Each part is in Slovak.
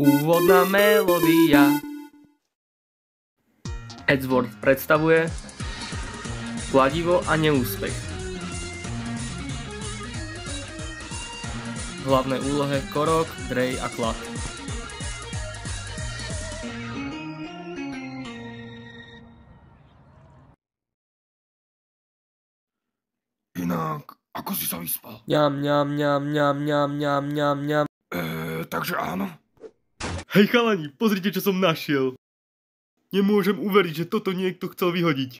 Úvodná melódia. Edgeworth predstavuje Kladivo a neúspech. V hlavnej úlohe Korok, Drej a Klad. Inak, ako si sa vyspal? Ňam. Takže áno. Hej chalani, pozrite, čo som našiel. Nemôžem uveriť, že toto niekto chcel vyhodiť.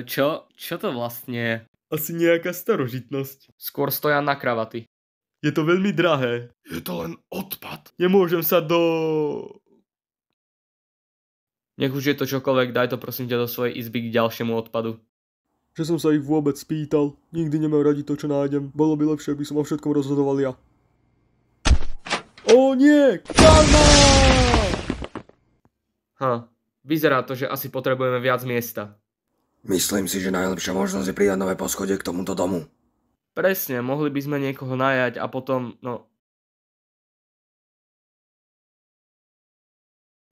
Čo? Čo to vlastne je? Asi nejaká starožitnosť. Skôr stoja na kravaty. Je to veľmi drahé. Je to len odpad. Nemôžem sa Nech už je to čokoľvek, daj to prosím ťa do svojej izby k ďalšiemu odpadu. Že som sa ich vôbec spýtal. Nikdy nemajú radi to, čo nájdem. Bolo by lepšie, aby som o všetkom rozhodoval ja. Ó nie! Karma! Vyzerá to, že asi potrebujeme viac miesta. Myslím si, že najlepšia možnosť je pridať nové poschodie k tomuto domu. Presne, mohli by sme niekoho najať a potom,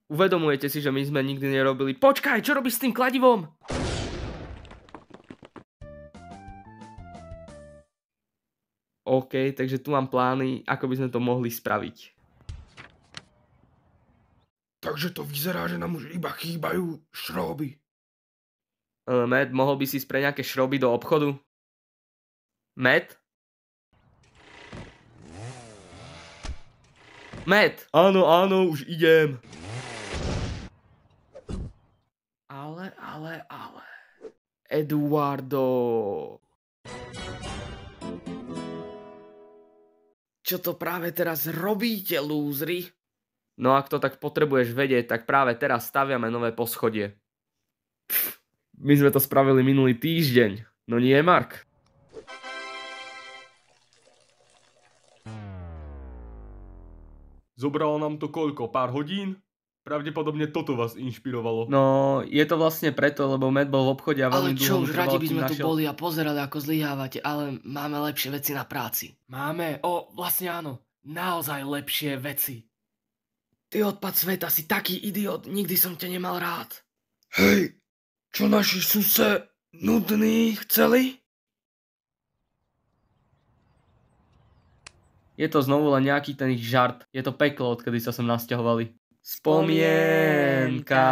Uvedomujete si, že my sme nikdy nerobili... Počkaj, čo robíš s tým kladivom? OK, takže tu mám plány, ako by sme to mohli spraviť. Takže to vyzerá, že nám už iba chýbajú šroby. Matt, mohol by si ísť pre nejaké šroby do obchodu? Matt? Matt! Áno, už idem. Ale... Eduardo... Čo to práve teraz robíte, lúzri? No ak to tak potrebuješ vedieť, tak práve teraz staviame nové poschodie. My sme to spravili minulý týždeň. No nie, Mark? Zobralo nám to koľko? Pár hodín? Pravdepodobne toto vás inšpirovalo. No, je to vlastne preto, lebo Matt bol v obchode a veľmi Ale čo, dlho už mu radi trvalo, by kým sme tu našiel... boli a pozerali, ako zlyhávate, ale máme lepšie veci na práci. Máme, vlastne áno, naozaj lepšie veci. Ty odpad sveta, si taký idiot, nikdy som ťa nemal rád. Hej, čo naši suse nudní chceli? Je to znovu len nejaký ten ich žart. Je to peklo, odkedy sa sem nasťahovali. Spomienka.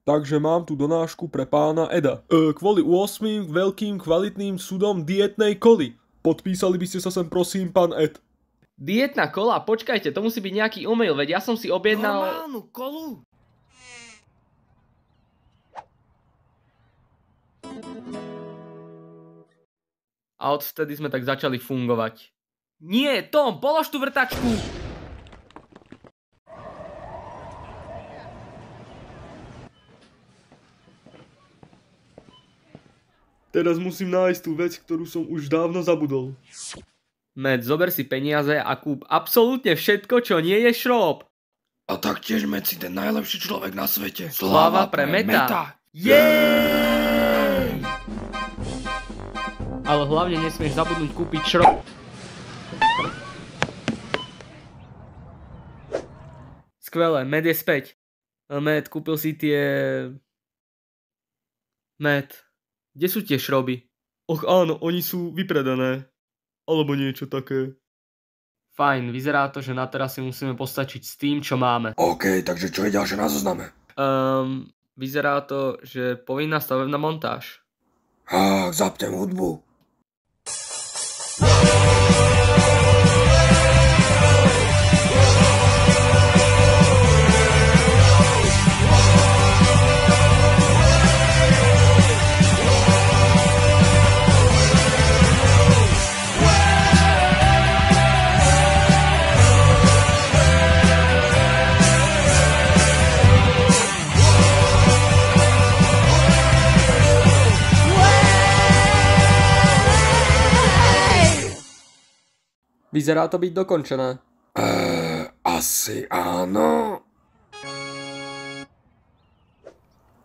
Takže mám tu donášku pre pána Eda. Kvôli 8 veľkým kvalitným sudom dietnej koly. Podpísali by ste sa sem prosím, pán Ed. Dietná kola? Počkajte, to musí byť nejaký omyl, veď ja som si objednal... Normálnu kolu? A odvtedy sme tak začali fungovať. Nie, Tom, polož tú vrtačku! Teraz musím nájsť tú vec, ktorú som už dávno zabudol. Matt, zober si peniaze a kúp absolútne všetko, čo nie je šrób. A taktiež Matt si ten najlepší človek na svete. Sláva pre Meta. Jej! Ale hlavne nesmieš zabudnúť kúpiť šrób. Skvelé, Matt je späť. Matt, kúpil si tie... Matt, kde sú tie šroby? Och áno, oni sú vypredané. Alebo niečo také. Fajn, vyzerá to, že na teraz si musíme postačiť s tým, čo máme. OK, takže čo je ďalšie na zozname? Vyzerá to, že povinná stavebná montáž. Zapnem hudbu. Vyzerá to byť dokončené. Asi áno.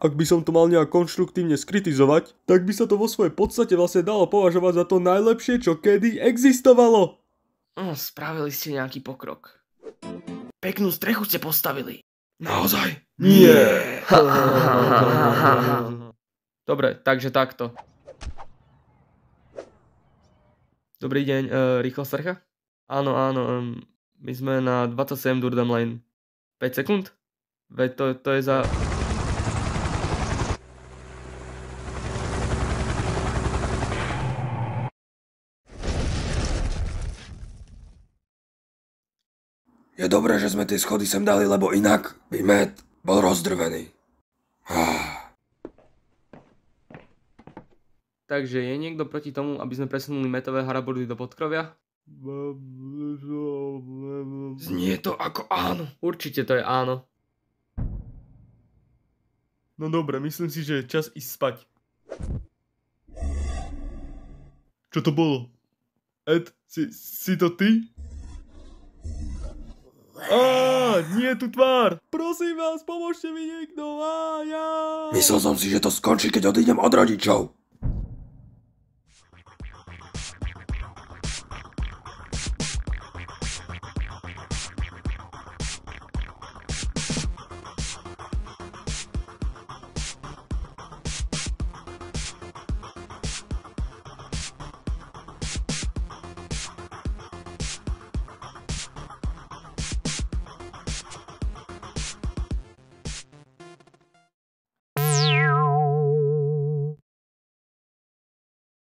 Ak by som to mal nejak konštruktívne skritizovať, tak by sa to vo svojej podstate vlastne dalo považovať za to najlepšie, čo kedy existovalo. Spravili ste nejaký pokrok. Peknú strechu ste postavili. Naozaj? Nie. Dobre, takže takto. Dobrý deň, rýchla strecha? Áno, my sme na 27 Durdam Lane. 5 sekúnd? Veď to je za... Je dobré, že sme tie schody sem dali, lebo inak by Matt bol rozdrvený. Takže je niekto proti tomu, aby sme presunuli metové harabordy do podkrovia? Znie to ako áno. Určite to je áno. No dobre, myslím si, že je čas ísť spať. Čo to bolo? Ed, si to ty? Nie je tu tvár! Prosím vás, pomôžte mi niekto. Ja. Myslel som si, že to skončí, keď odídem od rodičov.